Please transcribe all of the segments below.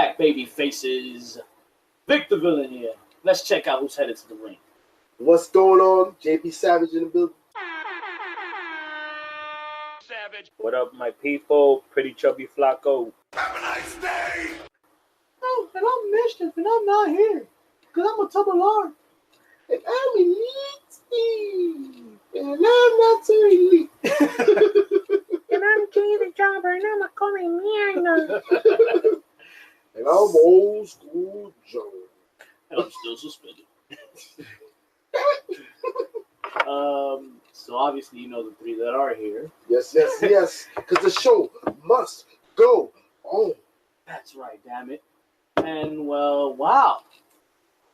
back, baby faces. Vick the Villain here. Let's check out who's headed to the ring. What's going on? JP Savage in the building. Savage. What up, my people? Pretty chubby Flako. Have a nice day! Oh, and I'm Mischief, and I'm not here. Because I'm a double R. And I'm elite. And I'm not so elite. And I'm Jay the Jobber, and I'm a colombiano. And I'm old school Joe. I'm still suspended. So obviously you know the three that are here. Yes. Because the show must go on. That's right, damn it. And well, wow.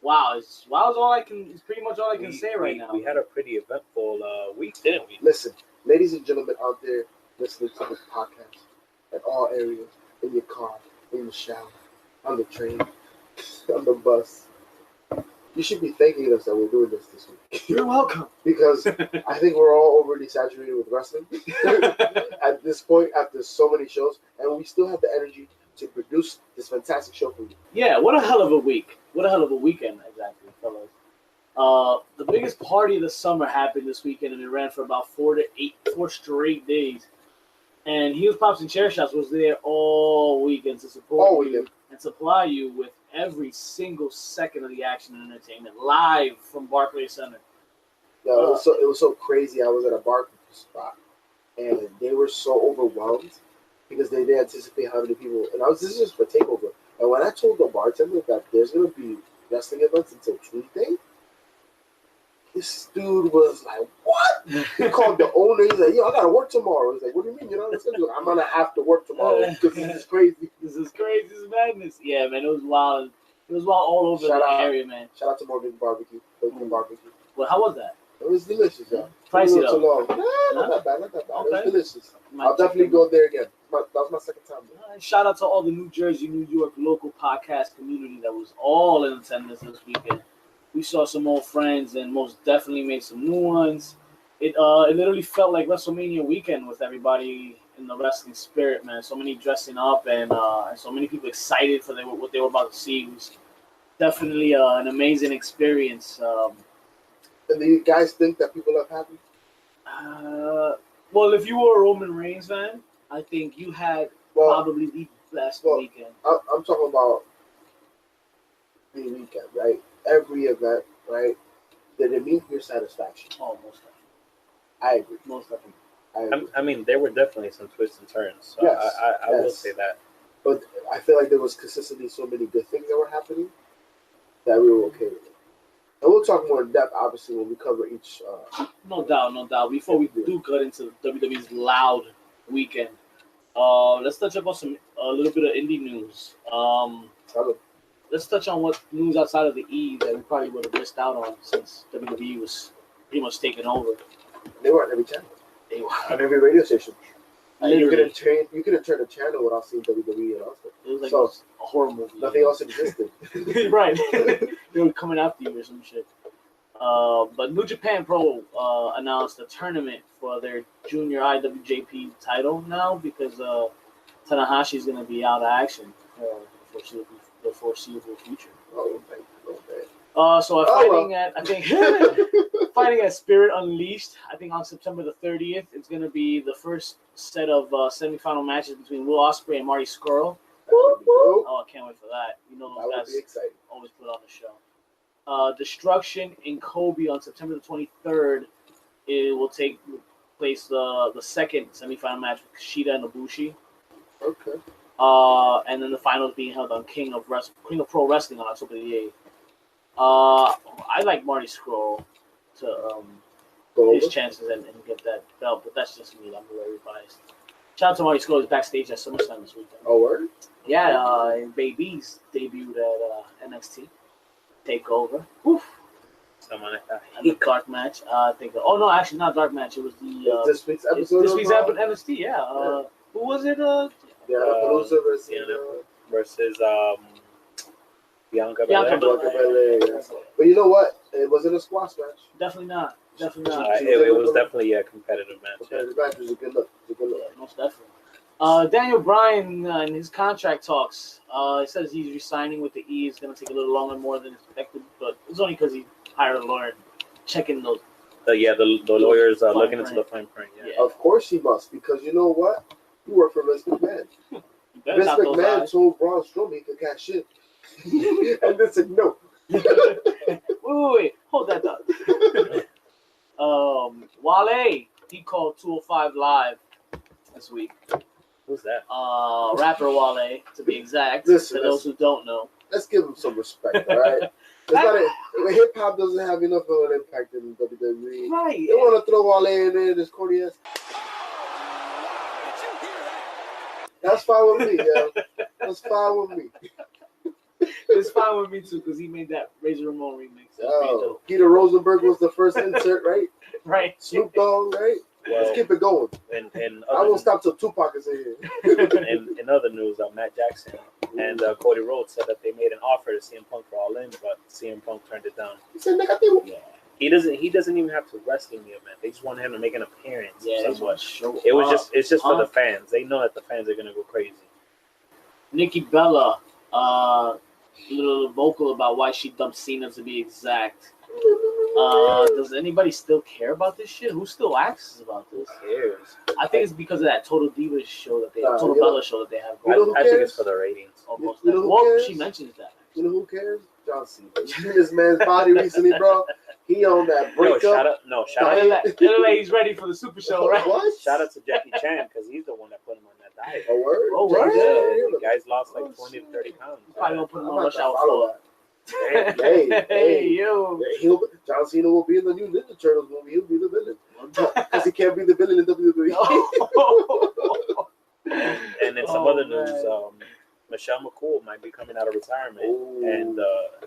It's all I can. It's pretty much all I can say right now. We had a pretty eventful week, didn't we? Listen, ladies and gentlemen out there listening to this podcast at all areas, in your car, in the shower, on the train, on the bus, you should be thanking us that we're doing this week. You're welcome. Because I think we're all overly saturated with wrestling at this point after so many shows, and we still have the energy to produce this fantastic show for you. Yeah, what a hell of a week. What a hell of a weekend, exactly, fellas. The biggest party of the summer happened this weekend, and it ran for about 4 straight days. And Heels, Pops, and Chair Shots was there all weekend to support you and supply you with every single second of the action and entertainment live from Barclays Center. Yeah, it was so crazy. I was at a bar spot, and they were so overwhelmed because they didn't anticipate how many people. And this is just for Takeover. And when I told the bartender that there's gonna be wrestling events until Tuesday, this dude was like, "What?" He called the owner. He's like, "Yo, I gotta work tomorrow." He's like, "What do you mean? You know what I'm saying?" He's like, "I'm gonna have to work tomorrow because this is crazy. This is crazy. This is madness." Yeah, man, it was wild. It was wild all over the area, man. Shout out to Morgan Barbecue. Barbecue. Well, how was that? It was delicious, yeah. Pricey though. Too long. Not that bad. Okay. It was delicious. I'll definitely go there again. That was my second time. Shout out to all the New Jersey, New York local podcast community that was all in attendance this weekend. We saw some old friends and most definitely made some new ones. It literally felt like WrestleMania weekend with everybody in the wrestling spirit, man. So many dressing up and so many people excited for what they were about to see. It was definitely an amazing experience. And do you guys think that people are happy? Well, if you were a Roman Reigns fan, I think you had probably the best weekend. I'm talking about the weekend, right? Every event, right? Did it meet your satisfaction? Oh, most definitely. I agree. Most definitely. I mean, there were definitely some twists and turns. So yes, I will say that. But I feel like there was consistently so many good things that were happening that we were okay with it. And we'll talk more in depth, obviously, when we cover each. No doubt. Before we do cut into WWE's loud weekend, let's touch up on a little bit of indie news. Let's touch on what news outside of the E that we probably would have missed out on since WWE was pretty much taken over. They were on every channel. They were on every radio station. You couldn't turn a channel without seeing WWE and Austin. It was like a horror movie. Nothing else existed. Right. They were coming after you or some shit. But New Japan Pro announced a tournament for their junior IWJP title now because Tanahashi is going to be out of action for the foreseeable future. So fighting at Spirit Unleashed, I think on September the 30th, it's going to be the first set of semifinal matches between Will Ospreay and Marty Scurll. Oh, I can't wait for that. You know those guys always put on the show. Destruction in Kobe on September the 23rd. It will take place the second semifinal match with Kushida and Ibushi. Okay. And then the finals being held on King of Pro Wrestling on October the 8th. I like Marty Scurll to his chances and get that belt, but that's just me. I'm very biased. Shout out to Marty Scurll. He's backstage at SummerSlam this weekend. Oh, word? Yeah, Baby's debuted at NXT. Takeover. Oof. And the dark match. I think. Oh no, actually not dark match. It was the this week's episode. This week's episode of NXT. Yeah. Who was it? Versus Bianca Belair. But you know what? It wasn't a squash match. Definitely not. It was definitely a competitive match. Competitive match was a good look. Most definitely. Daniel Bryan in his contract talks, it says he's resigning with the E. It's going to take a little longer, more than expected, but it's only because he hired a lawyer checking those. The lawyers are looking into the fine print. Yeah. Of course he must, because you know what? You work for Vince McMahon. Vince McMahon told Braun Strowman he could cash in. And they said no. wait. Hold that thought. Wale, he called 205 Live this week. Who's that? Rapper Wale, to be exact. Listen, for those who don't know. Let's give him some respect, all right? Hip hop doesn't have enough of an impact in WWE. Right. They want to throw Wale in there, this corny ass. That's fine with me, yo. That's fine with me. It's fine with me too, because he made that Razor Ramon remix. Oh, Peter Rosenberg was the first insert, right? Right. Snoop Dogg, right? Well, let's keep it going. And I won't stop till Tupac is in here. in other news, Matt Jackson and Cody Rhodes said that they made an offer to CM Punk for All In, but CM Punk turned it down. He said negativo. Yeah. He doesn't even have to wrestle in the event. They just want him to make an appearance. Yeah, it's just for the fans. They know that the fans are gonna go crazy. Nikki Bella, a little vocal about why she dumped Cena, to be exact. Does anybody still care about this shit? Who still asks about this? Who cares? I think it's because of that Total Divas show that Total Bella show that they have going. I think it's for the ratings. Almost. You know who Well, cares? she mentions that. You know who cares? John Cena. You see this man's body recently, bro? He on that breakup. Shout out. He's ready for the Super Show, right? What? Shout out to Jackie Chan, because he's the one that put him on that diet. A word? Oh, word? Yeah, the guy's lost like 20 to 30 pounds. Probably gonna put him I'm on not rush hour gonna follow floor. that. Hey, yo. John Cena will be in the new Ninja Turtles movie. He'll be the villain. Because he can't be the villain in WWE. And then some other news, Michelle McCool might be coming out of retirement and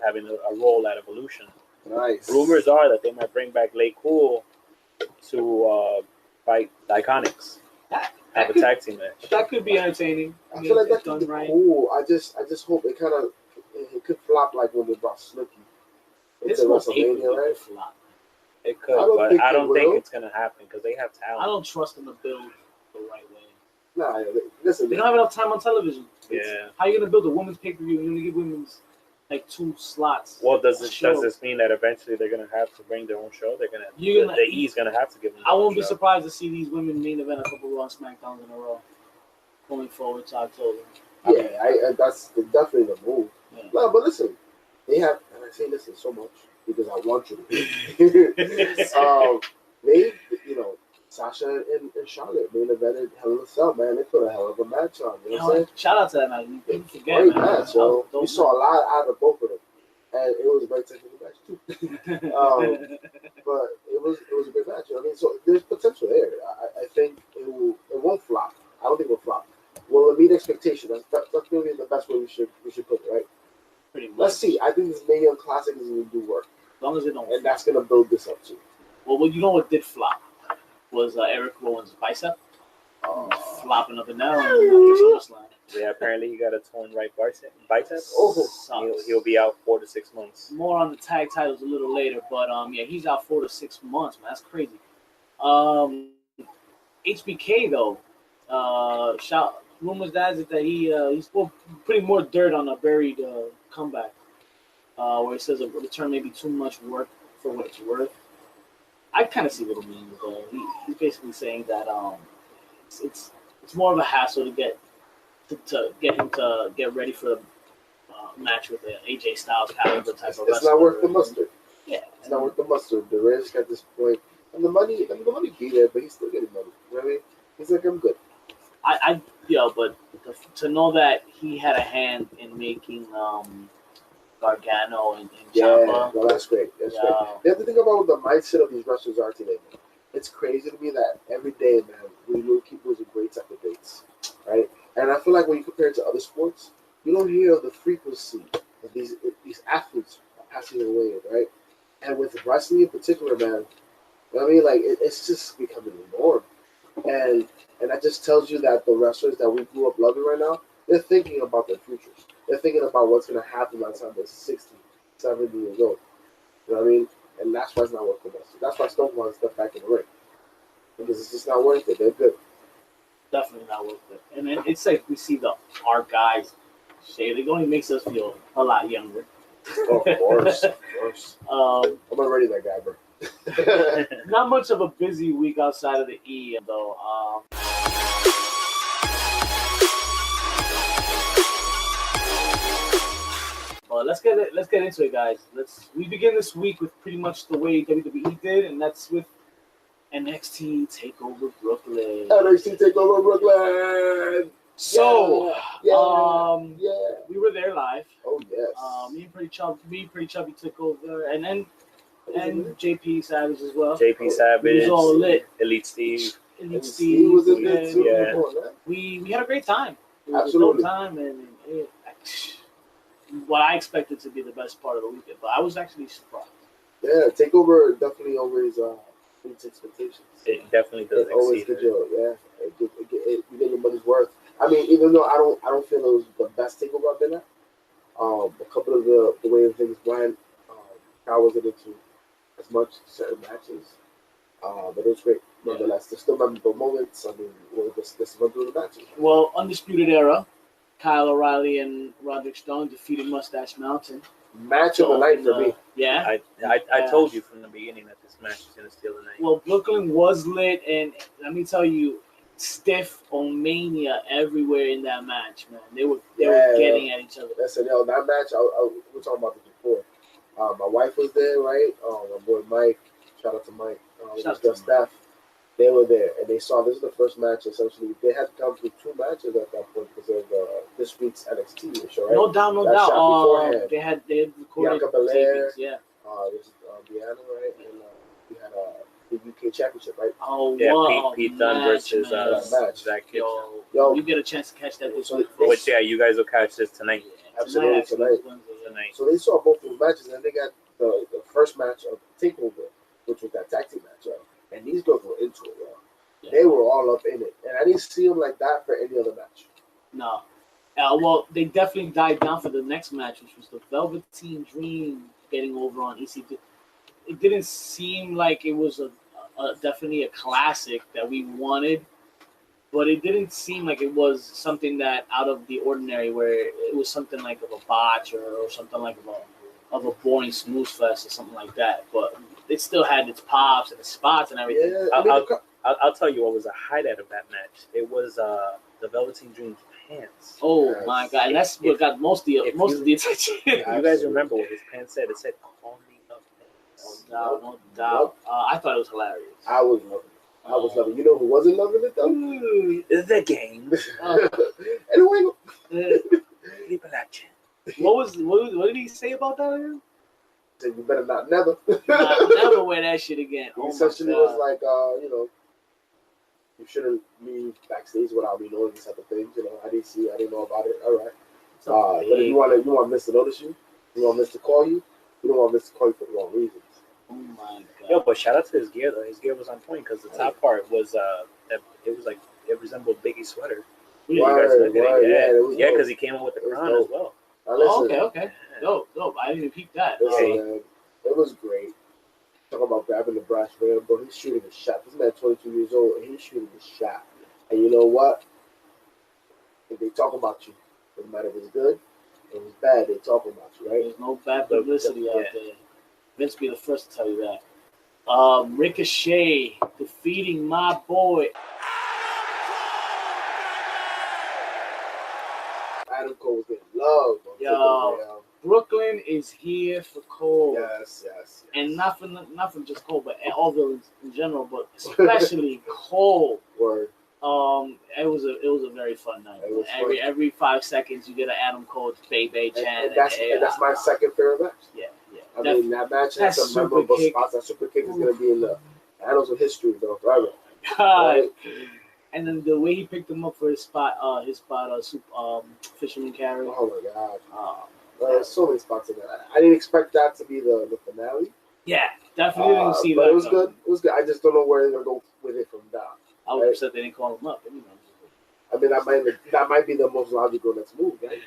having a role at Evolution. Nice. Rumors are that they might bring back Laycool to fight the Iconics. Have a tag team match. That could be entertaining. I feel like that could be cool. I just hope it kind of it could flop like when they brought Snooki. It's WrestleMania, right? Flop. It could, but I don't think it's gonna happen because they have talent. I don't trust them to build the right way. Nah, listen. They don't have enough time on television. Yeah. How are you gonna build a women's pay-per-view and you only give women's like 2 slots? Well, does this mean that eventually they're gonna have to bring their own show? The E's gonna have to give them. I won't be surprised to see these women main event a couple of Raw Smackdowns in a row going forward to October. Yeah, that's definitely the move. Yeah. No, but listen, they have, and I say listen so much because I want you to hear. They, Sasha and Charlotte main evented Hell in a Cell, man. They put a hell of a match on. You know what I'm saying? Shout out to that match. Great match, yo. We saw a lot out of both of them, and it was a very technical match too. But it was a great match. You know what I mean? So there's potential there. I think it won't flop. I don't think it will flop. Will it meet expectation? That's really the best way we should put it, right? Pretty much. Let's see. I think this Mae Young Classic is going to do work. As long as it don't. And that's going to build this up too. Well, you know what did flop was Eric Rowan's bicep. Flopping up and down after SummerSlam. Yeah, apparently he got a torn right bicep. Oh, he'll be out 4 to 6 months. More on the tag titles a little later, but he's out 4 to 6 months, man. That's crazy. HBK though, rumors that he's putting more dirt on a buried comeback, where he says a return may be too much work for what it's worth. I kind of see what he means. He's basically saying that it's more of a hassle to get him to get ready for the match with the AJ Styles caliber type of wrestler. It's not worth the mustard. Yeah, it's not worth the mustard. The risk at this point, and the money be there, but he's still getting money. You know what I mean? He's like, I'm good. But to know that he had a hand in making Gargano and Ciampa. No, that's great. That's great. You have to think about what the mindset of these wrestlers are today, man. It's crazy to me that every day, man, we keep losing great type of dates, right? And I feel like when you compare it to other sports, you don't hear of the frequency of these athletes passing away, right? And with wrestling in particular, man, you know what I mean? Like, it's just becoming the norm. And that just tells you that the wrestlers that we grew up loving right now, they're thinking about their futures. They're thinking about what's going to happen by the time they're 60, 70 years old. You know what I mean? And that's why it's not worth the mustard. That's why Stone Cold stepped back in the ring. Because it's just not worth it. They're good. Definitely not worth it. And then it's like we see our guys shade. It only makes us feel a lot younger. Of course. I'm already that guy, bro. Not much of a busy week outside of the E, though. But let's get into it, guys. We begin this week with pretty much the way WWE did, and that's with NXT Takeover Brooklyn. NXT Takeover Brooklyn. So, yeah. we were there live. Oh yes. Me and Pretty Chubby took over, and JP Savage as well. JP Savage. It was all lit. Elite Steve. Elite Steve was in there too. Yeah. We had a great time. It was Absolutely. a dope time, and what I expected to be the best part of the weekend, but I was actually surprised. Yeah, Takeover definitely always meets expectations. It definitely does. It always gives you, you get your money's worth. I mean, even though I don't feel it was the best Takeover I've been at. A couple of the way of things went, I wasn't into as much certain matches, but it was great nonetheless. There's still memorable moments. I mean, we'll just run through the matches. Well, Undisputed Era, Kyle O'Reilly and Roderick Strong defeated Mustache Mountain. Match of the night for me. Yeah. I told you from the beginning that this match is going to steal the night. Well, Brooklyn was lit, and let me tell you, stiff on mania everywhere in that match, man. They were getting at each other. Listen, that match, we were talking about this before. My wife was there, right? My boy Mike, shout out to Mike. The staff, they were there, and they saw this is the first match. Essentially, they had to come through 2 matches at that point because of this week's NXT show, right? No doubt. They had recorded Bianca Belair, tapings, yeah. This is Deanna, right? And we had the UK Championship, right? Oh, yeah, wow. Pete Dunne versus Zach Gibson. Yo, you get a chance to catch that this week. Which, you guys will catch this tonight. Absolutely, tonight. So they saw both those matches, and they got the first match of Takeover, which was that tag team match, and these girls were into it, Yeah. They were all up in it, and I didn't see them like that for any other match. No. Well, they definitely died down for the next match, which was the Velveteen Dream getting over on EC2. It didn't seem like it was definitely a classic that we wanted, but it didn't seem like it was something that out of the ordinary, where it was something like of a botch or something like of a boring snooze fest or something like that. But it still had its pops and its spots and everything. Yeah, I'll tell you what was a highlight of that match. It was the Velveteen Dream's pants. Oh my God! And that's what got most of the attention. If you guys remember what his pants said, it said "Call me up." No doubt. I thought it was hilarious. I was loving it. You know who wasn't loving it though? The game. Anyway, What did he say about that again? said you better not never. Never wear that shit again. He essentially was like, you shouldn't leave backstage without me knowing these type of things. I didn't know about it. All right. But if you want Miz to notice you, you want Miz to call you, you don't want Miz to call you for the wrong reasons. Oh my God. Yo, but shout out to his gear though. His gear was on point because the top part was it resembled Biggie's sweater. Because he came in with the crown as well. Okay. Dope. I didn't even peep that. Listen, man, it was great. Talk about grabbing the brass ram, bro. He's shooting a shot. This man 22 years old, and he's shooting a shot. And you know what? If they talk about you, no matter if it's good or it's bad, they talk about you, right? There's no bad publicity out there. Vince be the first to tell you that. Ricochet defeating my boy Adam Cole was getting love. Yo, Brooklyn is here for Cole. Yes. And not for just Cole, but all villains in general, but especially Cole. Word. It was a very fun night. Every 5 seconds you get an Adam Cole Bay chant. And that's my second favorite match. Yeah. I mean, that match has some memorable spots. That super kick is going to be in the annals of history, though, forever. Right? And then the way he picked him up for his spot, Fisherman Carry. Oh my God! There's so many spots in there. I didn't expect that to be the finale. Yeah, definitely didn't see but that. It was good. It was good. I just don't know where they're gonna go with it from now. I was upset they didn't call him up. I mean, that might be the most logical next move, right?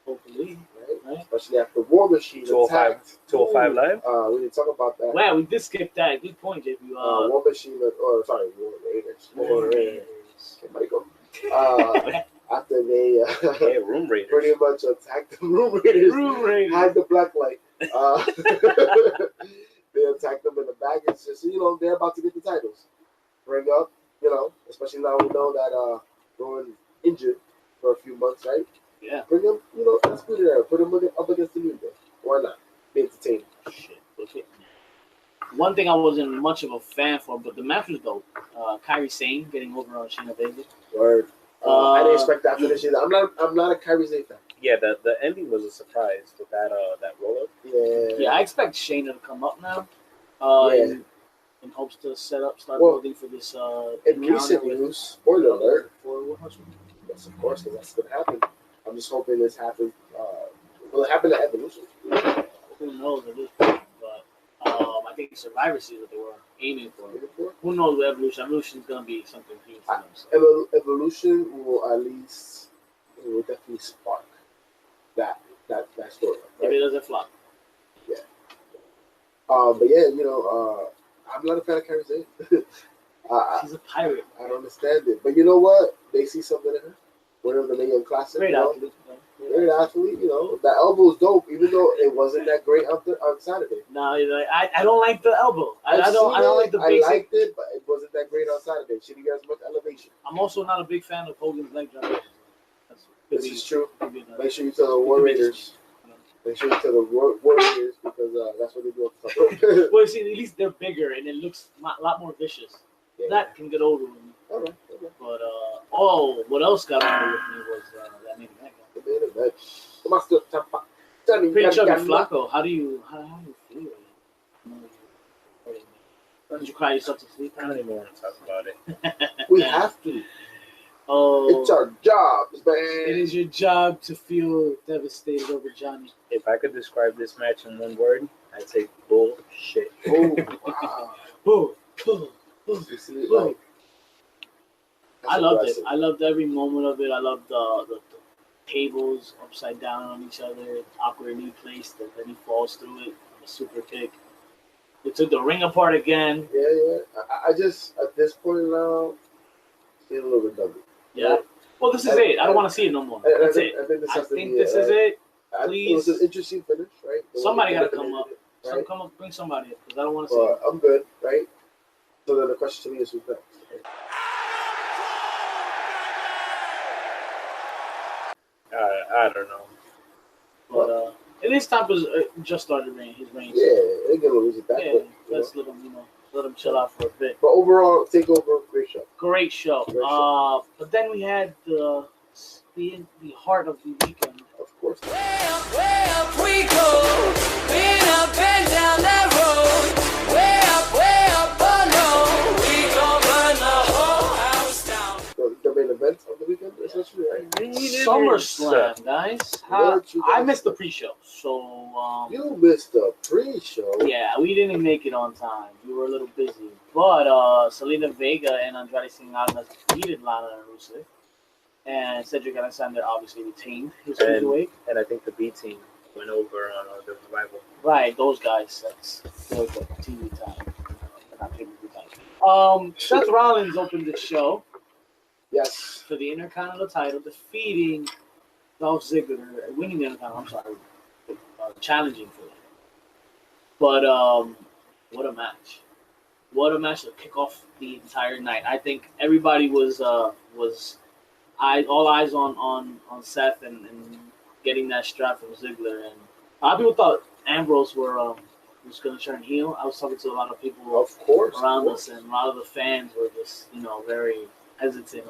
Hopefully, right? Especially after War Machine attacked 205 Live. We didn't talk about that. Wow, we did skip that. Good point, JP. War Machine. War Raiders. Okay, Michael. After they Room Raiders. pretty much attacked the Room Raiders. Had the black light. They attacked them in the back. It's just, they're about to get the titles. Bring up, especially now we know that Rowan injured for a few months, right? Yeah. Bring him, Undisputed Era. Put him up against the New Day. Why not? Be entertaining. Shit. Okay. One thing I wasn't much of a fan for, but the match was dope. Kairi Sane getting over on Shayna Baszler. Word. I didn't expect that finish either. I'm not a Kairi Sane fan. Yeah, the ending was a surprise with that roll up. Yeah. I expect Shayna to come up now. In hopes to start building for this. In recent news, spoiler alert. For what much? Yes, of course, because that's going to happen. I'm just hoping this happens. Will it happen at Evolution? Who knows at this point? But I think Survivor Series what they were aiming for. Who knows with Evolution? Evolution is going to be something huge for them. So. Evolution will at least, it will definitely spark that story. Right? If it doesn't flop. Yeah. But yeah, I'm not a fan of Kairi Sane. She's a pirate. I don't understand it. But you know what? They see something in her. Winner of the Mayhem Classic. Great athlete. Great athlete. That elbow is dope, even though it wasn't that great on Saturday. No, I don't like the elbow. I don't like the basic. I liked it, but it wasn't that great on Saturday. She didn't get as much elevation. I'm also not a big fan of Hogan's leg drop. This is true. Make sure you tell the War Raiders. Make sure you tell the Warriors because that's what they do. Well, see, at least they're bigger and it looks a lot more vicious. Yeah. That can get over with me. All right. But what else got over with me was that main event. The main event. Master Tampa. Pretty Chubby Flako. How do you feel? Did you cry yourself to sleep? I don't even want to talk about it. We have to. Oh, it's our job, man. It is your job to feel devastated over Johnny. If I could describe this match in one word, I'd say bullshit. Oh, wow. Bull. I loved it. aggressive. I loved every moment of it. I loved the tables upside down on each other, awkwardly placed, and then he falls through it. A super kick. They took the ring apart again. Yeah. I just, at this point now, feel a little redundant. Yeah. Well, this is it. I don't want to see it no more. That's it. I think this is it. Please. It was an interesting finish, right? Somebody got to come up. Right? Come up, bring somebody up, because I don't want to see it. I'm good, right? So then the question to me is who's next? Right? I don't know. But at least Tampa's just started his reign. Yeah, they're going to lose it that quick. Let's let him chill out for a bit. But overall, Takeover, great show. Great show. But then we had the heart of the weekend. Of course. Way up we go. Been up and down that road. Way up, oh no. We gon' burn the whole house down. The main event of the weekend, essentially, right? Summerslam, guys. I missed the pre-show, so you missed the pre-show. Yeah, we didn't make it on time. We were a little busy, but Selena Vega and Andrade Cien Almas defeated Lana and Rusev, and Cedric Alexander obviously retained his cruiserweight. And I think the B team went over on the revival. Right, those guys. That's TV time, not pay-per-view time. Seth Rollins opened the show. Yes. For the Intercontinental title, defeating Dolph Ziggler, winning the Intercontinental, challenging for it. But what a match. What a match to kick off the entire night. I think everybody was all eyes on Seth and getting that strap from Ziggler. And a lot of people thought Ambrose was going to turn heel. I was talking to a lot of people around us, and a lot of the fans were just, very hesitant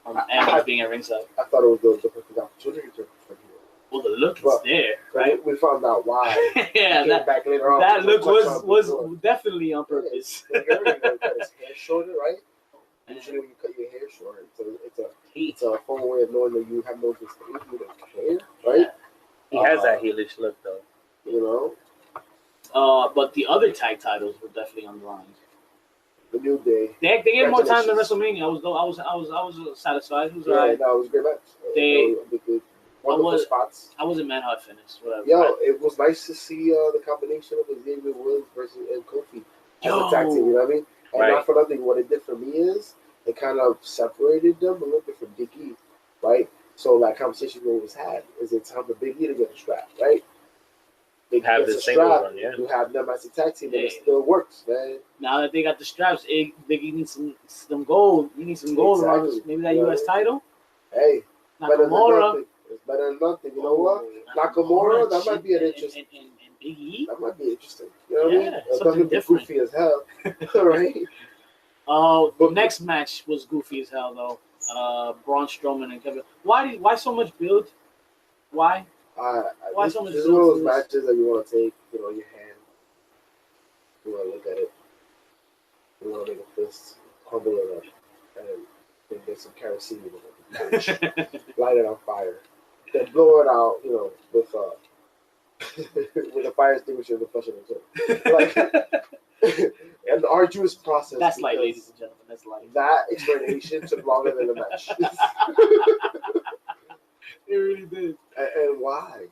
on Ambrose being at ringside. I thought it was the perfect opportunity to turn heel. Well, the look is there, right? We found out why. Yeah, back later on, that look was definitely on purpose. Yeah. Everybody cut his hair shorter, right? Usually when you cut your hair short, it's a fun way of knowing that you have no disdain with the hair, right? He has that heelish look, though. But the other tag titles were definitely on the line. The New Day. They gave more time than WrestleMania. I was satisfied. It was alright. Yeah, it was a great match. Wonderful spots. I wasn't mad how it finished. Whatever. It was nice to see the combination of Xavier Woods versus Kofi as a tag team. You know what I mean? And not for nothing, what it did for me is it kind of separated them a little bit from Nikki, right? So that conversation we always had is it time for Big E to get the strap, right? They Have the singles run, yeah. You have them as a tag team, and it still works, man. Now that they got the straps, Big E needs some gold. You need some gold around this. Maybe that U.S. title. Hey, Nakamura. It's better than nothing. You know what? Nakamura, that might be an interesting. And Big E. That might be interesting. You know what I mean? It's something gonna be different. goofy as hell, right? The next match was goofy as hell though. Braun Strowman and Kevin. Why so much build? Why? Why so much this is build? one of those matches that you want to take, in your hand. You want to look at it. You want to make a fist, humble it up, and then get some kerosene in it. Light it on fire. Then blow it out, with with a fire extinguisher in the flush of the an arduous process. That's light, ladies and gentlemen. That's light. That explanation took longer than the match. It really did. And why?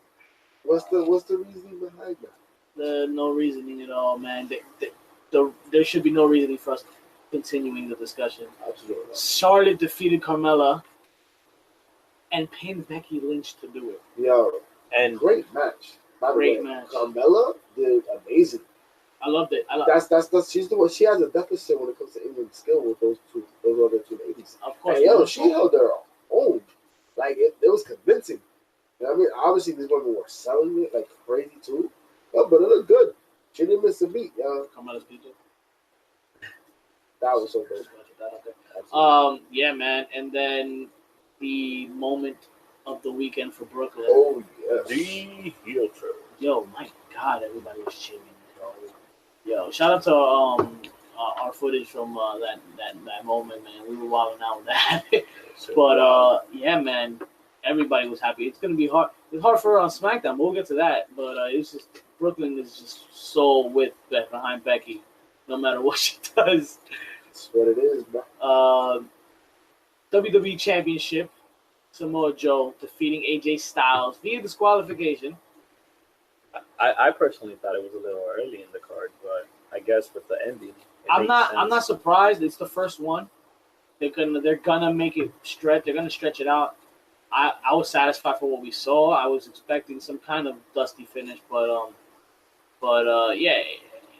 What's the reasoning behind that? No reasoning at all, man. There should be no reasoning for us continuing the discussion. Absolutely. Charlotte defeated Carmella and pinned Becky Lynch to do it. Yo, and great match. By the way, match. Carmella did amazing. I loved it. That's she's the one. She has a deficit when it comes to England skill with those other two ladies. Of course. And she held her own. Like it was convincing. You know what I mean? Obviously these women were selling it like crazy too. Yeah, but it looked good. She didn't miss a beat, yo. Carmella's beat it. That was so good. Yeah, man. And then the moment of the weekend for Brooklyn. Oh yeah. The heel turn. Yo, my God, everybody was cheering. Yo, shout out to our footage from that moment, man. We were wilding out with that. But yeah, man, everybody was happy. It's gonna be hard. It's hard for her on SmackDown, but we'll get to that. But it's just Brooklyn is just so behind Becky, no matter what she does. That's what it is, bro. WWE Championship, Samoa Joe defeating AJ Styles via disqualification. I personally thought it was a little early in the card, but I guess with the ending, I'm not surprised. It's the first one. They're gonna make it stretch. They're gonna stretch it out. I was satisfied for what we saw. I was expecting some kind of dusty finish, but yeah,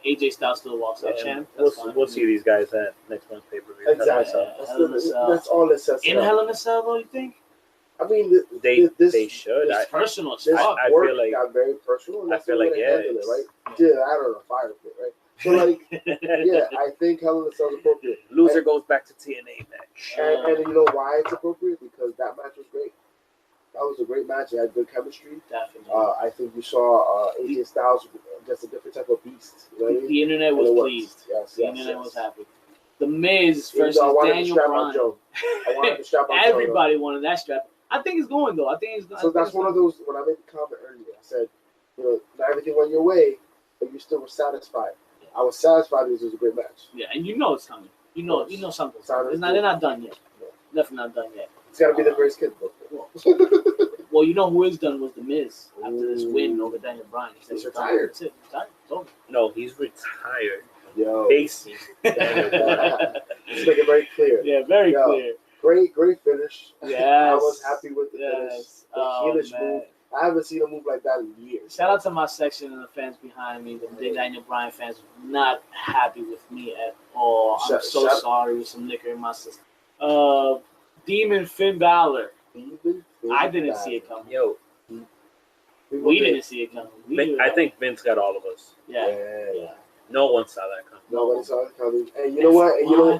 AJ Styles still walks out champ. We'll see these guys at next month's pay-per-view. Exactly. That's all it says. In Hell in a Cell, though, you think? I mean, they should. It's personal. This I work feel like got very personal. And I feel like it, right? Yeah, I don't know, fire pit, right? So like, yeah, I think Hell in a Cell is appropriate. Loser goes back to TNA match. And you know why it's appropriate? Because that match was great. That was a great match. It had good chemistry. Definitely. I think you saw AJ Styles just a different type of beast. You know what I mean? The internet was pleased. Yes, the internet was happy. The Miz versus Daniel Bryan. I wanted to strap on Everybody wanted that strap. I think it's going though. I think it's going. So that's one of those. When I made the comment earlier, I said, not everything went your way, but you still were satisfied. Yeah. I was satisfied because it was a great match. Yeah, and it's coming. You know something's coming. They're not done yet. No. Definitely not done yet. It's got to be the first kid, bro. Well, who is done was the Miz after this win over Daniel Bryan. He's retired. That's it. Retired. It's over. No, he's retired. Yo, Basically. Let's make it very clear. Yeah, very clear. Great finish. Yes. I was happy with the finish. The heelish move. I haven't seen a move like that in years. Shout out to my section and the fans behind me. The Daniel Bryan fans were not happy with me at all. I'm so sorry with some liquor in my system. Demon Finn Balor. I didn't see it coming. Yo. We didn't see it coming. I think Vince got all of us. Yeah. No one saw that coming. Nobody saw it coming. And you know what?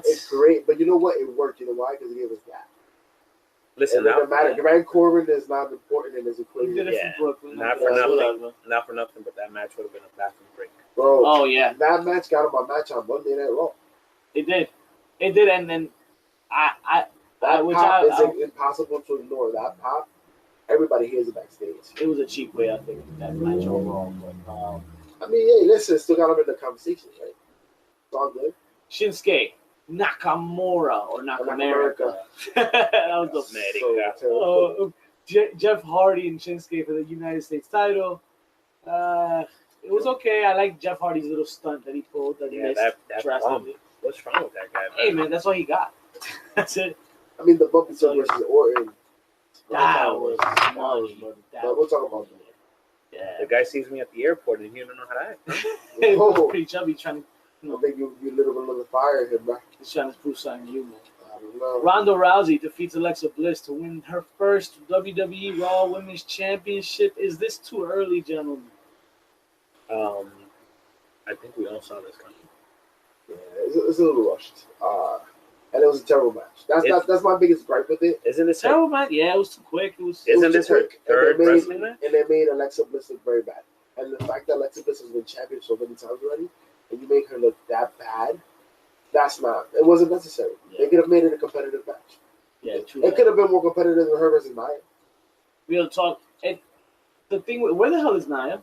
It's great. But you know what? It worked. You know why? Because it gave us that. Listen, it matter. Grand Corbin is not important in his equation. He did it for Brooklyn. Not for nothing, but that match would have been a bathroom break. Bro, oh yeah. That match got him a match on Monday Night Raw. It did, and then it's impossible to ignore. That pop, everybody hears it backstage. It was a cheap way, I think, that match overall. But, I mean, hey, listen, still got him in the conversation, right? It's all good. Shinsuke Nakamura or NakAmerica. That was so Jeff Hardy and Shinsuke for the United States title. It was okay. I like Jeff Hardy's little stunt that he pulled. That he missed that's drastically. What's wrong with that guy? Man? Hey man, that's all he got. That's it. I mean, the bumpy stuff versus Orton. That was money. money. But we'll talk about that. Yeah. The guy sees me at the airport and he don't know how to act. It was Oh. pretty chubby trying to, I think you lit up another fire here, bro. he's trying to prove something to you, man. I don't know. Ronda Rousey defeats Alexa Bliss to win her first WWE Raw Women's Championship. Is this too early, gentlemen? I think we all saw this coming. Yeah, it's a little rushed. And it was a terrible match. That's my biggest gripe with it. Isn't this Terrible, man. Yeah, it was too quick. It was. Isn't too this her quick, third wrestling match? And they made Alexa Bliss look very bad. And the fact that Alexa Bliss has been champion so many times already, and you make her look that bad, it wasn't necessary. Yeah. They could have made it a competitive match. Yeah, true. It could have been more competitive than her versus Nia. We'll talk. And the thing, where the hell is Nia?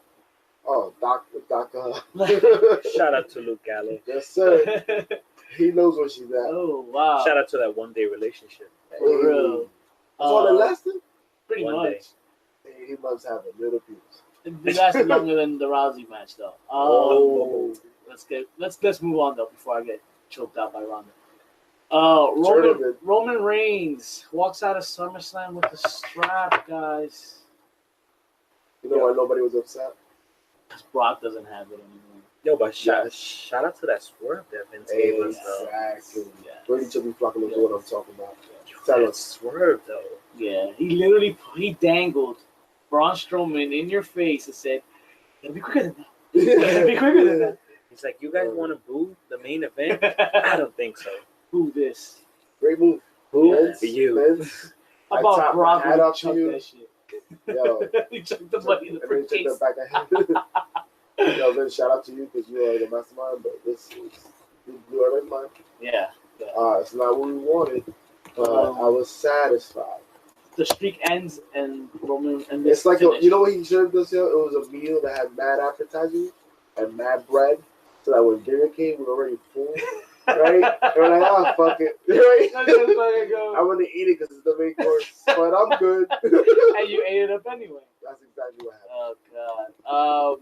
Oh, Doc. Shout out to Luke Gallo. Yes, sir. He knows where she's at. Oh, wow. Shout out to that 1 day relationship. For real. That's all that lasted? Pretty One much. day. Hey, he must have a little piece. It lasted longer than the Rousey match, though. Let's move on though before I get choked out by Ronda. Roman Reigns walks out of SummerSlam with the strap, guys. You know why nobody was upset? Because Brock doesn't have it anymore. Yo, but shout out to that swerve that Vince gave us, though. Exactly. Yeah. Brady Chubby Flako knows what I'm talking about. That swerve, though. Yeah, he dangled Braun Strowman in your face and said, "It'll be quicker than that. It'll be quicker than that." He's like, you guys want to boo the main event? I don't think so. Who this? Great move. Who? Vince, You. Vince, How I about top Brock my hat who off to chucked you. that shit? Yo. He chucked the money in the And then briefcase. take that back ahead. Yo, Vince, shout out to you because you are the mastermind, but you blew our mind. Yeah. It's not what we wanted, but I was satisfied. The streak ends and Roman and this It's like, finish. you know what he served us here? It was a meal that had mad appetizers and mad bread, so that when dinner came, we were already full. Right? And we're like, oh, fuck it. Right? I want to eat it because it's the main course, but I'm good. And you ate it up anyway. That's exactly what happened. Oh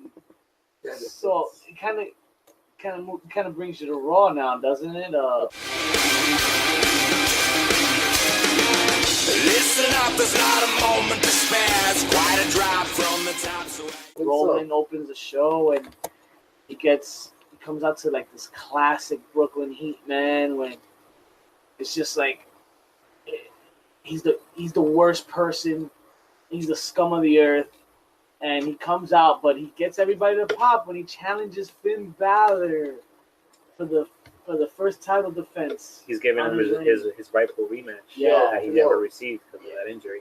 God. So it kind of brings you to Raw now, doesn't it? Listen up, there's not a moment to spare. It's quite a drop from the top. So Roman opens the show and he comes out to like this classic Brooklyn Heat, man, when it's just like he's the worst person, he's the scum of the earth, and he comes out, but he gets everybody to pop when he challenges Finn Balor for the first title defense. He's giving him his rightful rematch that he never received because of that injury.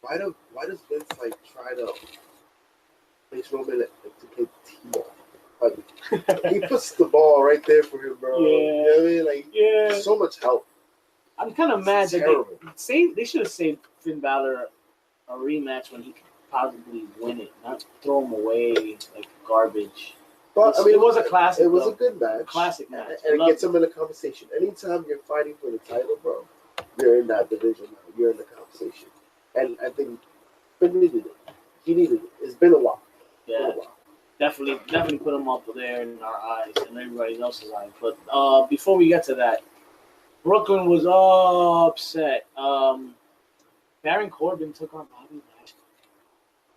Why does Vince like try to place Roman to play T-ball? Like he puts the ball right there for him, bro. Yeah. You know what I mean? Like so much help. I'm kind of mad It's that terrible. they should have saved Finn Balor a rematch when he could possibly win it, not throw him away like garbage. But I mean, it was a classic. It was though. a good match. Classic match. And it gets him in the conversation. Anytime you're fighting for the title, bro, you're in that division now. You're in the conversation. And I think Finn needed it. He needed it. It's been a while. Yeah, definitely put him up there in our eyes and everybody else's eyes. But before we get to that, Brooklyn was upset. Baron Corbin took on Bobby Lashley,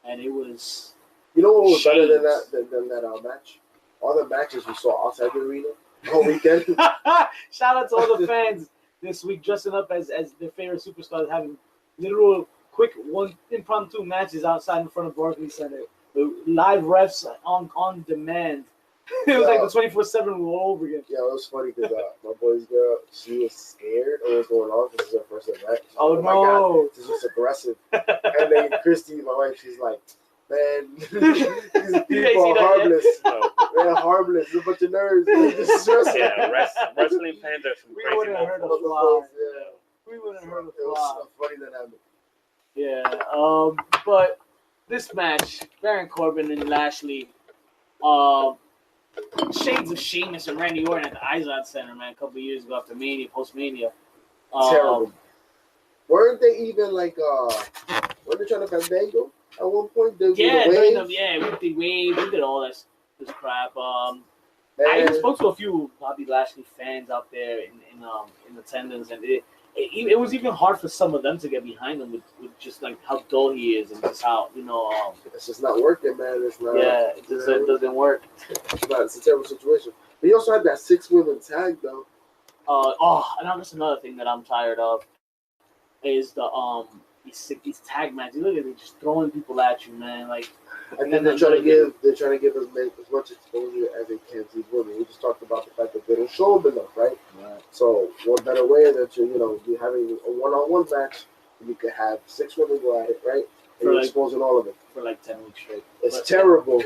and it was. You know what was better than Shades. that match? All the matches we saw outside the arena all weekend. Shout out to all the fans this week dressing up as their favorite superstars, having literal quick impromptu matches outside in front of Barclays Center. Live refs on demand. It was like the 24/7 rule all over again. Yeah, it was funny because my boy's girl, she was scared of what's going on because this is her first event. Oh, my no. God, this was aggressive. And then Christy, my wife, she's like, man, these people are harmless. They're harmless. They're a bunch of nerds. They're just stressing. Yeah, wrestling fans are some We crazy wouldn't have heard motherfuckers. a fly. Yeah. We wouldn't have heard a It was fly. so funny that happened. Yeah, but this match, Baron Corbin and Lashley, shades of Sheamus and Randy Orton at the Izod Center, man, a couple of years ago after Mania, post-Mania. Terrible. Weren't they even like, weren't they trying to Fandango at one point? They Yeah, the we waves? did the wave, we did all this crap. I even And spoke to a few Bobby Lashley fans out there in attendance, and it was even hard for some of them to get behind him with just like how dull he is and just how it's just not working, man. It's not. yeah, it doesn't work. It's a terrible situation. But he also had that 6-woman tag though. And that's another thing that I'm tired of is these tag matches. Look at it, just throwing people at you, man. Like, I think they're trying to give as much exposure as they can to these women. We just talked about the fact that they don't show them enough, right? Right. So what better way than to be having a one-on-one match? You could have 6 women go at it, right? And you're exposing all of it for like 10 weeks straight. It's terrible.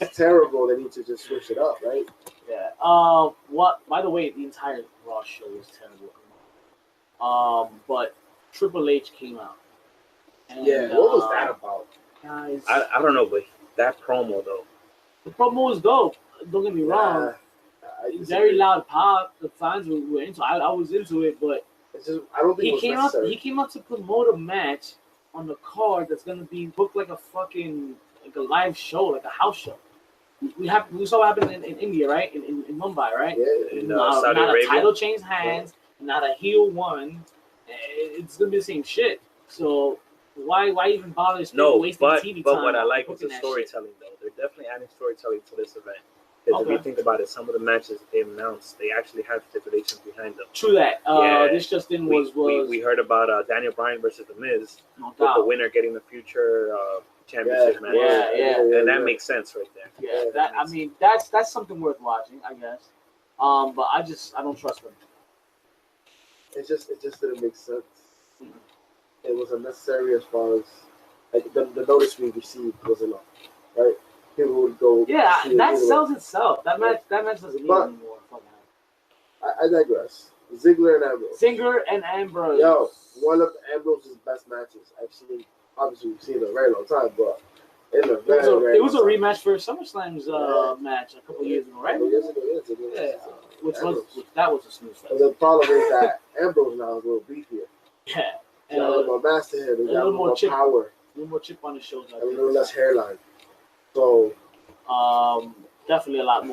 It's terrible. They need to just switch it up, right? Yeah. What? By the way, the entire Raw show was terrible. But Triple H came out. And, what was that about? Guys, I don't know, but that promo though. The promo was dope. Don't get me wrong. Very loud pop. The fans were into. I was into it, but it's just, I don't think it was necessary. He came out to promote a match on the card that's gonna be booked like a live show, like a house show. We saw what happened in India, right? In Mumbai, right? Yeah. Saudi not Arabia. A title change hands, not a heel one. It's gonna be the same shit. So why even bother wasting TV time? But what I like is the storytelling, though. They're definitely adding storytelling to this event. Because if you think about it, some of the matches they announced, they actually have stipulations behind them. True that. This just in we heard about Daniel Bryan versus The Miz, with the winner getting the future championship match. And that makes sense right there. Yeah, that's something worth watching, I guess. But I don't trust them. It just didn't make sense. Mm-hmm. It was unnecessary as far as like the notice we received was enough, right? People would go. Yeah, that sells itself. That match doesn't need anymore. I digress. Ziggler and Ambrose. Yo, one of Ambrose's best matches I've seen. Obviously, we've seen it a very long time, but it was a rematch for SummerSlam's match a couple years ago, right? Years ago, which was a smooth fest. The problem is that Ambrose now is a little beefier. Yeah. He's got a little more master here. He's got a little more power. A little more chip on his shoulder. And a little less hairline. So, definitely a lot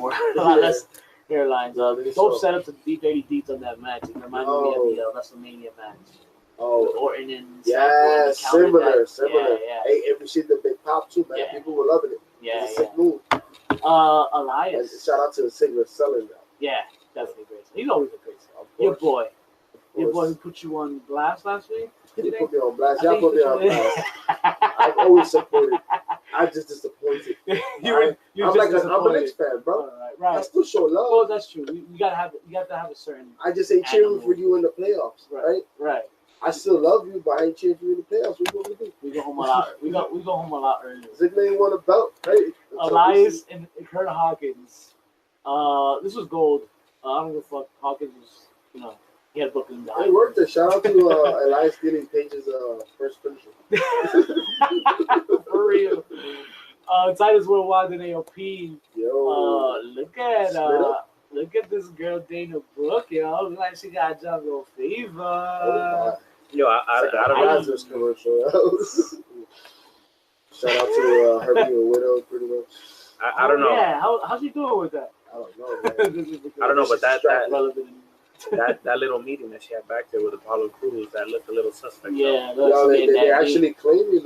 less hairlines. Dope setup to deep 80 deets on that match. It reminded me of the WrestleMania match. Oh, Orton and Seth. Similar. Yeah. Hey, if you see the big pop too, man, people were loving it. It's a sick move. Elias. And shout out to Ziggler selling that. Yeah, definitely great. He's always a great star. Your boy who put you on blast last week. He didn't put me on blast. Y'all put me on blast. I've always supported. I'm just disappointed. I'm a Knicks fan, bro. Right. I still show love. Oh, that's true. You gotta have a certain. I just ain't cheering for you in the playoffs, right? Right. I still love you, but I ain't cheering for you in the playoffs. What you want to do? We go home a lot. We go home a lot earlier. Ziggler ain't won a belt, right? Elias and Kurt Hawkins. This was gold. I don't give a fuck. Hawkins was, he had Brooklyn down. It worked. Shout out to Elias getting Page's first finisher. For real. Titus Worldwide and AOP. Yo. Look at this girl, Dana Brooke, yo. Look like she got jungle fever. Yo, I don't know. Commercial. Shout out to her being a widow, pretty much. I don't know. Yeah, how's she doing with that? I don't know, man. I don't know, but that little meeting that she had back there with Apollo Crews, that looked a little suspect. Yeah, they're actually claiming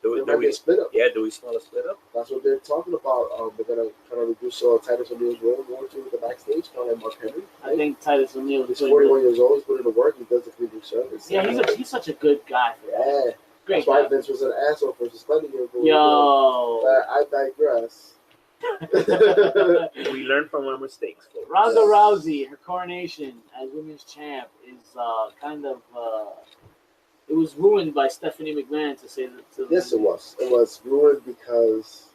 do we split up. Yeah, do we smell a split up? That's what they're talking about. They're gonna kind of reduce Titus O'Neil's role more to the backstage, kind of like Mark Henry. Right? I think Titus O'Neil. He's 41 years old. He's putting in the work. He does the free service. Yeah, he's such a good guy. Yeah, great. That's why Vince was an asshole for suspending him. Yo, I digress. We learn from our mistakes. Folks. Ronda Rousey, her coronation as women's champ is it was ruined by Stephanie McMahon, to say that. Yes, it was. It was ruined because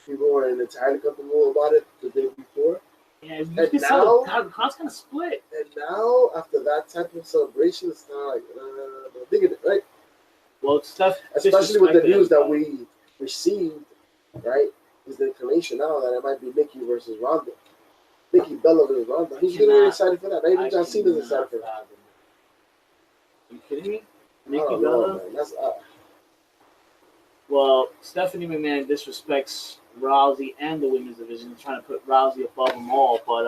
people were entirely comfortable about it the day before. Yeah, you can tell the crowd's kind of split. And now, after that type of celebration, it's not like digging it, right? Well, Steph, especially with the news that we received, right? Is the inclination now that it might be Nikki versus Ronda. Nikki Bella versus Ronda. Who's getting really excited for that? Not even John Cena's excited for that. Are you kidding me? Nikki Bella? Man. That's well, Stephanie McMahon disrespects Rousey and the women's division, trying to put Rousey above them all. But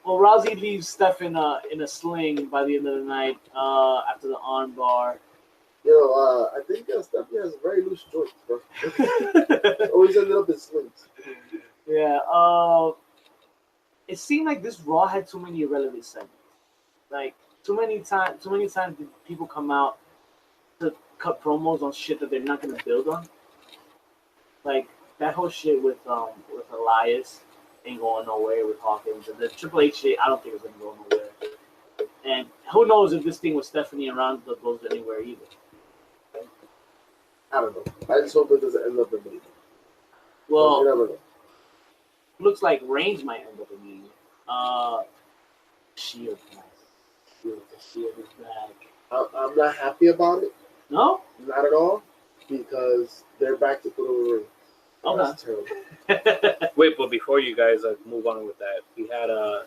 Rousey leaves Steph in a sling by the end of the night after the armbar. I think Stephanie has very loose joints, bro. Always ended up in slings. Yeah. It seemed like this Raw had too many irrelevant segments. Like too many times did people come out to cut promos on shit that they're not gonna build on. Like that whole shit with Elias ain't going nowhere with Hawkins, and the Triple H shit I don't think it's gonna go nowhere. And who knows if this thing with Stephanie around goes anywhere either. I don't know. I just hope it doesn't end up in me. Well, you never know. Looks like Reigns might end up in me. Shield is back. I'm not happy about it. No? Not at all. Because they're back to put over the ring. Okay. That's terrible. Wait, but before you guys move on with that, we had the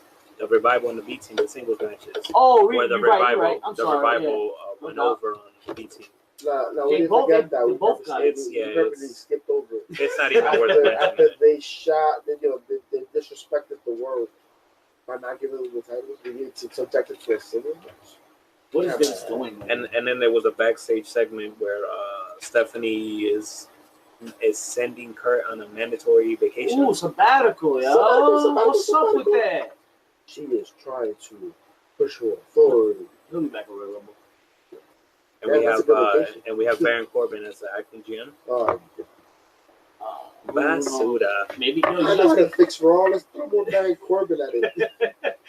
Revival and the B Team, the singles matches. Oh, where the you're Revival, right. I'm sorry, Revival went No. over on the B Team. No, we didn't forget that. We both got it. purposely skipped over it. It's not even worth mentioning. After they they disrespected the world by not giving them the titles. We need to subject it to a single match. What is Vince doing? Man? And then there was a backstage segment where Stephanie is sending Kurt on a mandatory vacation. Ooh, sabbatical, yo. What's up with that? She is trying to push her authority. He'll be back at Royal Rumble. And we have Baron Corbin as the acting GM. Basuda. Maybe I know how to fix Raw. Let's throw more Baron Corbin at it.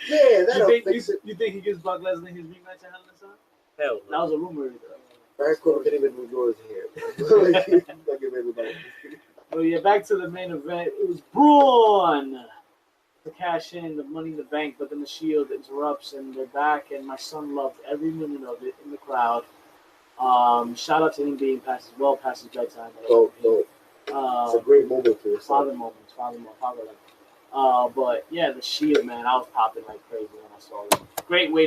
Yeah, that'll fix it. You think he gives Brock Lesnar his rematch at Hell in a Cell? Hell That was a rumor. Baron Corbin can't even move yours here. Like everybody. Well, yeah, back to the main event. It was Braun to cash in the Money in the Bank, but then the Shield interrupts and they're back, and my son loved every minute of it in the crowd. Shout out to him being past his bedtime. No. It's a great moment for yourself. Father moments. But yeah, the Shield, man, I was popping like crazy when I saw it. Great way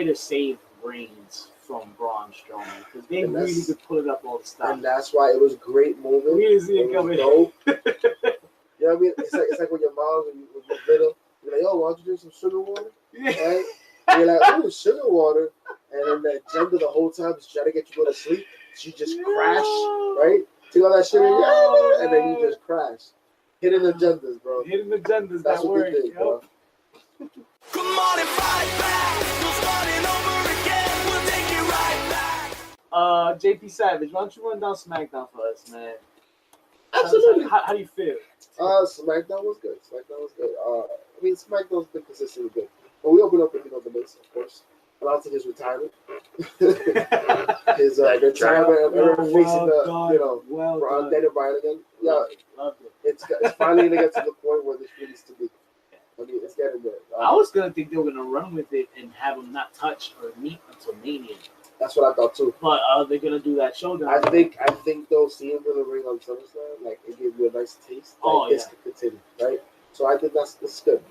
to save Reigns from Braun Strowman, because they really could pull it up all the time. And that's why it was a great moment. We didn't see it coming. You know what I mean? It's like when your mom, when you're little, you're like, yo, why don't you drink some sugar water? Right? And you're like, oh, sugar water. And then the agenda the whole time is trying to get you to go to sleep. She just crash, right? Take all that sugar, and then you just crash. Hidden agendas, bro. Hidden agendas, that's that what word, they did, bro. Come on and fight back. We'll start it over again. We'll take it right back. JP Savage, why don't you run down SmackDown for us, man? Absolutely. How do you feel? SmackDown was good. I mean, SmackDown's been consistently good. But we opened up with, the Miz, of course. Announcing his retirement. His retirement of facing Daniel Bryan again. Yeah, Loved it. it's finally going to get to the point where this really needs to be. I mean, it's getting there. I was going to think they were going to run with it and have him not touch or meet until Mania. That's what I thought, too. But they're going to do that showdown. I think they'll see him in the ring on SummerSlam. Like, it gave you a nice taste. This could continue, right? So I think that's good.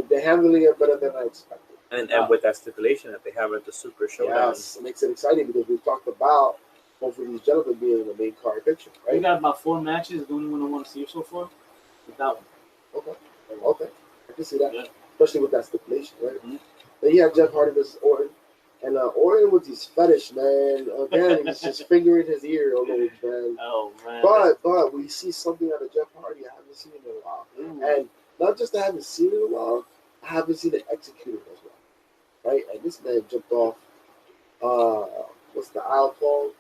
They're handling it better than I expected. And with that stipulation that they have at the Super Showdown. Yes, it makes it exciting because we've talked about both of these gentlemen being in the main card picture, right? We got about 4 matches. The only one I want to see so far is that one. Okay. I can see that. Yeah. Especially with that stipulation, right? Mm-hmm. Then you have Jeff Hardy versus Orton. And Orton with his fetish, man. Again, he's just fingering his ear all over, man. Oh, man. But we see something out of Jeff Hardy I haven't seen in a while. Mm. And not just I haven't seen it in a while, I haven't seen it executed as well. Right? And this man jumped off, what's the aisle called?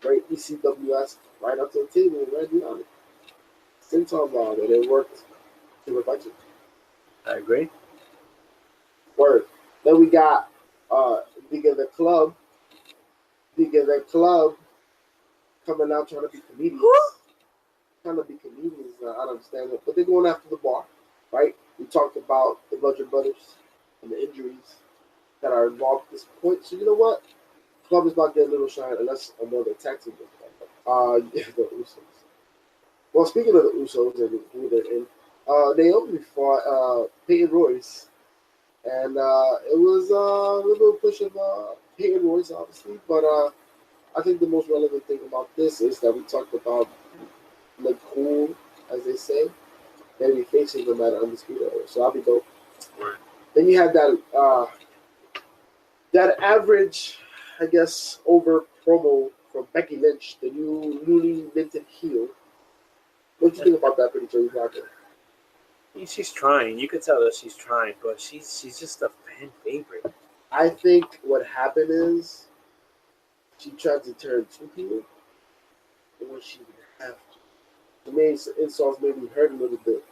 Right? ECWS, right up to the table and right beyond it. Senton Bob, and it worked to perfection. I agree. Word. Then we got Big of the Club coming out trying to be comedians. I don't understand it. But they're going after the bar, right? We talked about the Bludgeon Brothers and the injuries that are involved at this point. So you know what? Club is about to get a little shine unless another tag team goes back. The Usos. Well, speaking of the Usos and who they're in, Naomi fought Peyton Royce. And it was a little push of Peyton Royce, obviously. But I think the most relevant thing about this is that we talked about say, they'll be facing them at Undisputed Era. So that'll be dope. Right. Then you have that average, I guess, over promo from Becky Lynch, the newly minted heel. What do you think about that, pretty Joey Parker? She's trying. You could tell that she's trying, but she's just a fan favorite. I think what happened is she tried to turn two people when she would have to. The main insults maybe hurt a little bit.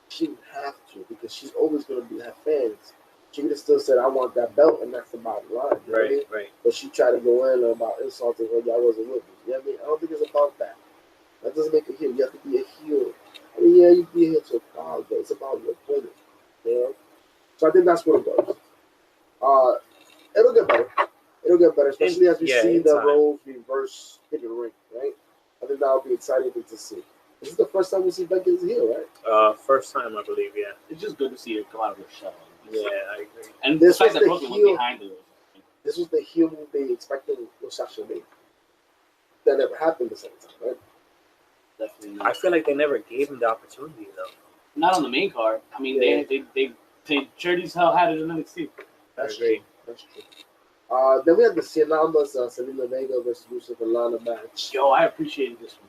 She would have to because she's always going to have fans. She would have still said, I want that belt, and that's the bottom line. You know what I mean? Right. But she tried to go in about insulting her. Y'all wasn't with me. You know what I mean? I don't think it's about that. That doesn't make a heel. You have to be a heel. I mean, yeah, you can be a heel to a crowd, but it's about your opponent. You know? So I think that's what it was. It'll get better. It'll get better, especially as we see the roles reverse in the ring, right? I think that'll be exciting to see. This is the first time we see Becky as a heel, right? First time, I believe, yeah. It's just good to see her come out of her shell. Yeah, I agree. And this the fact that Brooklyn was behind her. This was the heel move they expected with Sasha Banks. That never happened the second time, right? Definitely not. I feel like they never gave him the opportunity, though. Not on the main card. I mean, they sure as hell had it in NXT. That's true. That's true. Then we had the CIAMPA, Selena Vega versus Rusev and Lana match. Yo, I appreciated this one.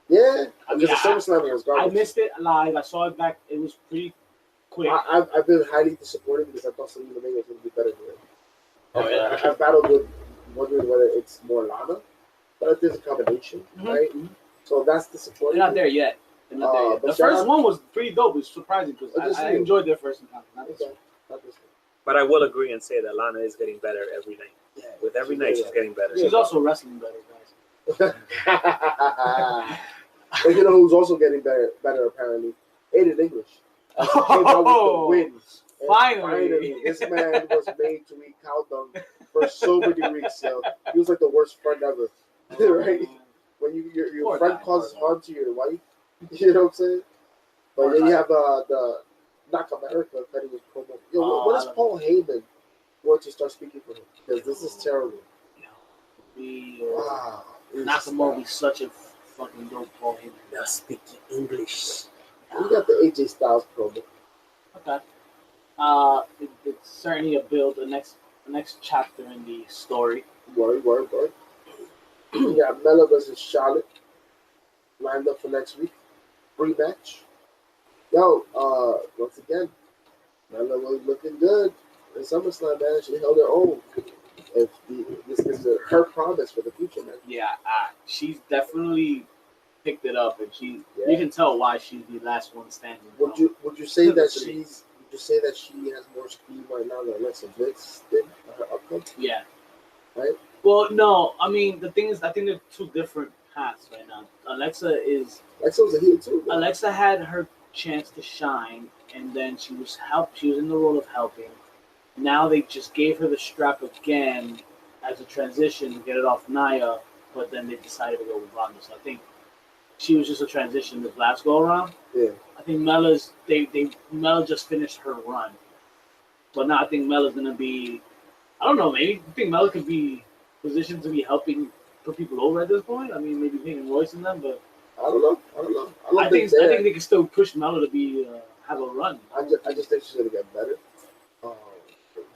Yeah, I mean, because the SummerSlam was garbage. I missed it live. I saw it back. It was pretty quick. I've been highly disappointed because I thought Selena Vega was going to be better than it. Oh, yeah. I've battled with wondering whether it's more Lana, but I think it's a combination, right? Mm-hmm. So that's disappointing. They're not there yet. The first one was pretty dope. It was surprising because I enjoyed their first encounter. But I will agree and say that Lana is getting better every night. Yeah, with every night, she's getting better. She's also wrestling better, guys. But you know who's also getting better apparently? Aiden English. Came out with the wins. Finally, this man was made to eat cow dung for so many weeks. So he was like the worst friend ever, right? When your friend causes harm to your wife, you know what I'm saying? But then you have the NakAmerica cutting his promo. Yo, what is Paul Heyman want to start speaking for him? Because this is terrible. Wow, Nakamura will be such a fucking dope Paul Heyman. Now speaking English. We got the AJ Styles promo. Okay. It's certainly a build, the next chapter in the story. Word. We got Mella versus Charlotte lined up for next week. Rematch. Yo, once again, Mella was looking good in SummerSlam, man. She held her own. This is her promise for the future, man. Yeah, she's definitely picked it up, and you can tell why she's the last one standing. Would you say that she has more speed right now than Alexa Bliss did at her upcoming? Yeah. Right? Well, no. I mean, the thing is, I think they're two different paths right now. Alexa was a heel too. Man. Alexa had her chance to shine, and then she was in the role of helping. Now they just gave her the strap again as a transition to get it off Nia, but then they decided to go with Ronda. So I think she was just a transition this last go around. Yeah. I think Mella just finished her run, but now I think Mella's gonna be. I don't know. Maybe I think Mella could be positioned to be helping put people over at this point. I mean, maybe Peyton Royce in them, but I don't know. I think they can still push Mella to be have a run. I just think she's gonna get better.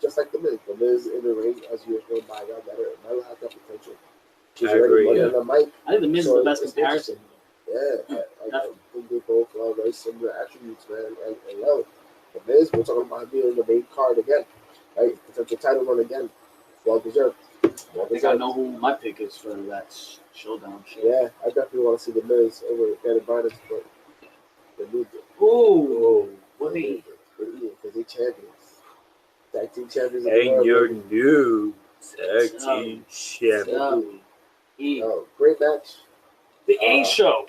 Just like the Miz. The Miz in the ring as years go by got better. Mella has that potential. She's already on the mic. I think the Miz is the best comparison. Yeah, I think they both have very similar attributes, man. And yo, the Miz, we're talking about being on the main card again, right? Potential title run again. Well deserved. I think I know who my pick is for that showdown. Yeah, I definitely want to see the Miz over Bryan, but they need it. Ooh, what they eat? Because they champions. Tag team champions. And your new tag team champion. Oh, great match. The A show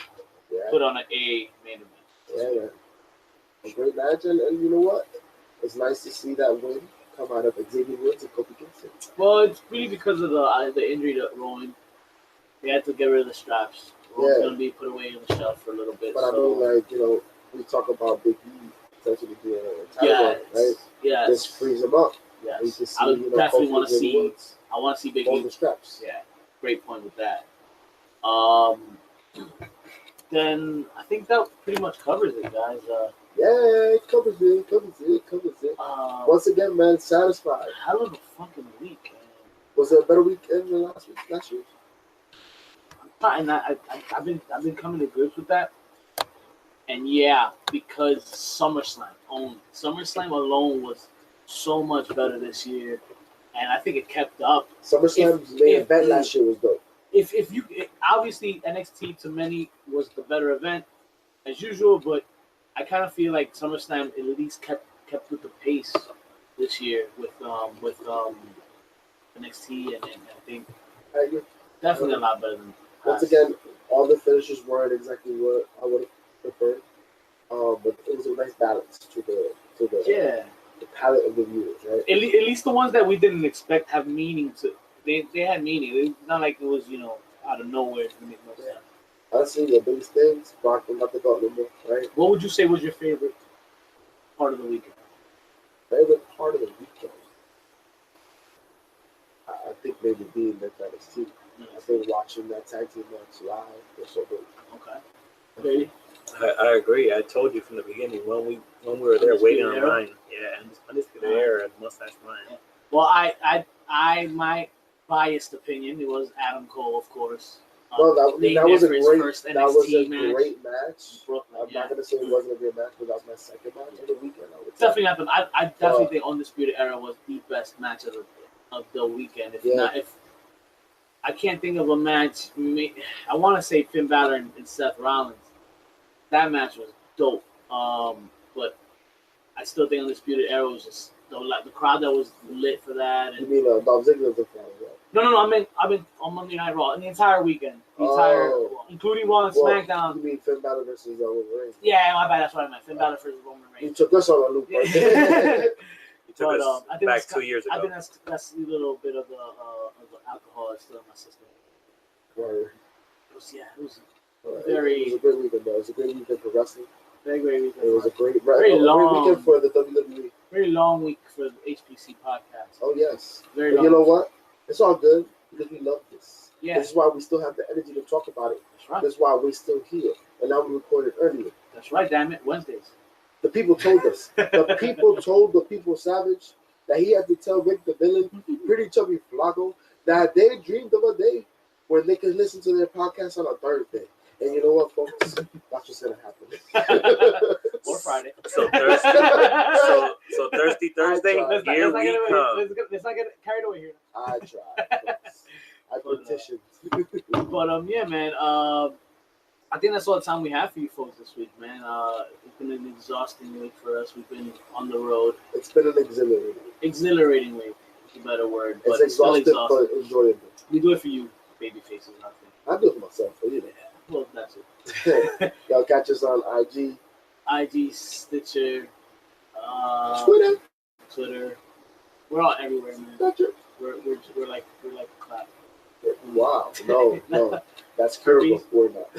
yeah. put on an A main event. Yeah. A great match, and you know what? It's nice to see that win come out of Xavier Woods and Kofi Kingston. Well, it's really because of the injury to Rowan. They had to get rid of the straps. Rowan's going to be put away on the shelf for a little bit. But I mean, we talk about Big E potentially being a title, right? Yeah. This frees him up. Yes. I would definitely want to see. I want to see Big E. The straps. Yeah. Great point with that. then I think that pretty much covers it, guys. Yeah, it covers it. Once again, man, satisfied. Hell of a fucking week, man. Was it a better weekend than last week? And I've been coming to grips with that. And yeah, because SummerSlam alone was so much better this year, and I think it kept up. SummerSlam's main event last year was dope. Obviously NXT to many was the better event as usual, but I kind of feel like SummerSlam at least kept with the pace this year with NXT, and I think I agree. Definitely a lot better than once again, all the finishes weren't exactly what I would have preferred, but it was a nice balance to the palette of the viewers, right? At least the ones that we didn't expect have meaning to. They had meaning. It's not like it was out of nowhere. It make no sense. Honestly, the biggest things, Brock not the belt no more, right? What would you say was your favorite part of the weekend? Favorite part of the weekend? I think maybe being at NXT. I think watching that tag team match live was so good. Okay. Baby? I agree. I told you from the beginning when we were there waiting online. Yeah, and Undisputed Era and Mustache Bryan. Yeah. Well, I my biased opinion, it was Adam Cole, of course. No, that was a great match. Brooklyn, I'm not gonna say it wasn't a great match, but that was my second match of the weekend. Definitely not. I definitely think Undisputed Era was the best match of the weekend. If I can't think of a match. I want to say Finn Balor and Seth Rollins. That match was dope. But I still think Undisputed Era was just the crowd that was lit for that. And, you mean Dolph Ziggler's the crowd? No. I've been on Monday Night Raw and the entire weekend, including Raw and SmackDown. You mean Finn Balor versus Roman Reigns? Yeah, my bad. That's what I meant. Finn Balor versus Roman Reigns. You took us on a loop. Right? You took us back 2 years ago. I think that's a little bit of the alcohol that's still in my system. Right. It was It was a great weekend, though. It was a great weekend for wrestling. Very great weekend. It was a great weekend for the WWE. Very long week for the HPC podcast. Oh, yes. Very long. You know what? It's all good because we love this. Yeah. This is why we still have the energy to talk about it. That's right. This is why we're still here. And now we recorded earlier. That's right, damn it. Wednesdays. The people told us. The people told the people Savage that he had to tell Vick the villain, Pretty Chubby Flako, that they dreamed of a day when they could listen to their podcast on a Thursday. And you know what, folks? That's what's gonna happen. Or Friday. So Thursday. so Thursday. Here we come. Let's not get carried away here. I tried. I petitioned. But yeah, man. I think that's all the time we have for you folks this week, man. It's been an exhausting week for us. We've been on the road. It's been an exhilarating week. Is a better word. But it's exhausting, but enjoyable. We do it for you, baby faces. I do it for myself, but you know. Well, that's it. Y'all catch us on IG, Stitcher, Twitter. We're all everywhere, man. Stitcher. We're like clap. Wow, no, that's terrible. We're not.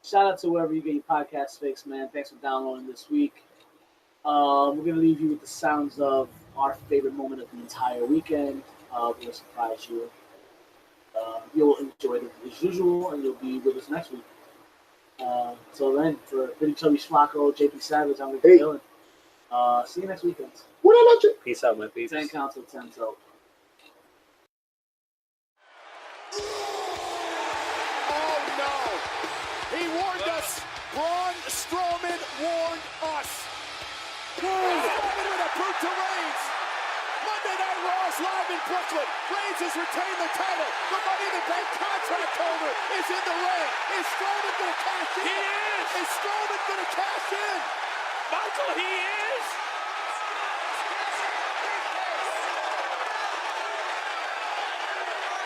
Shout out to wherever you get your podcast fix, man. Thanks for downloading this week. We're gonna leave you with the sounds of our favorite moment of the entire weekend. We're gonna surprise you. You'll enjoy it as usual, and you'll be with us next week. Till then, for Pretty Chubby Flako, JP Savage, I'm Vick Dylan. See you next weekend. Peace out, my peeps. 10 count till 10 so. Oh no! He warned us. Braun Strowman warned us. Strowman with a boot to Reigns. Monday Night Raw is live in Brooklyn. Reigns has retained the title. The Money in the Bank contract holder is in the ring. Is Strowman going to cash in? He is! Is Strowman going to cash in? Michael, he is!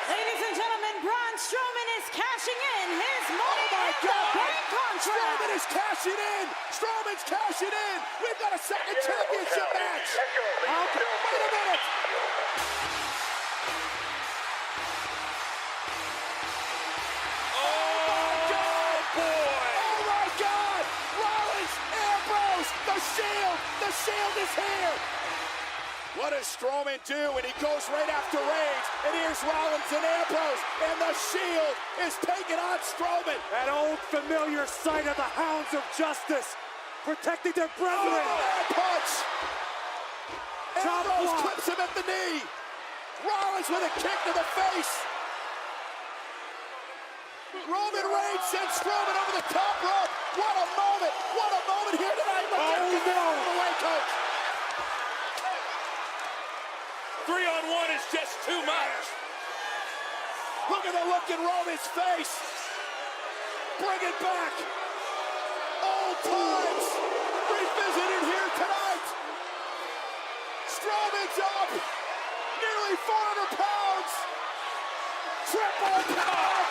Ladies and gentlemen, Braun Strowman is cashing in his Money in the Bank contract. Strowman is cashing in. Strowman's cashing in. We've got a second championship match. Okay, wait a minute. Ambrose, the shield is here! What does Strowman do? And he goes right after Reigns. And here's Rollins and Ambrose. And the Shield is taking on Strowman. That old familiar sight of the hounds of justice protecting their brethren. Punch. Ambrose clips him at the knee. Rollins with a kick to the face. Roman Reigns sends Strowman over the top rope. What a moment. What a moment here tonight. Oh, no. The way, coach. 3-on-1 is just too much. Look at the look in Roman's face. Bring it back. Old times revisited here tonight. Strowman's up. Nearly 400 pounds. Triple power.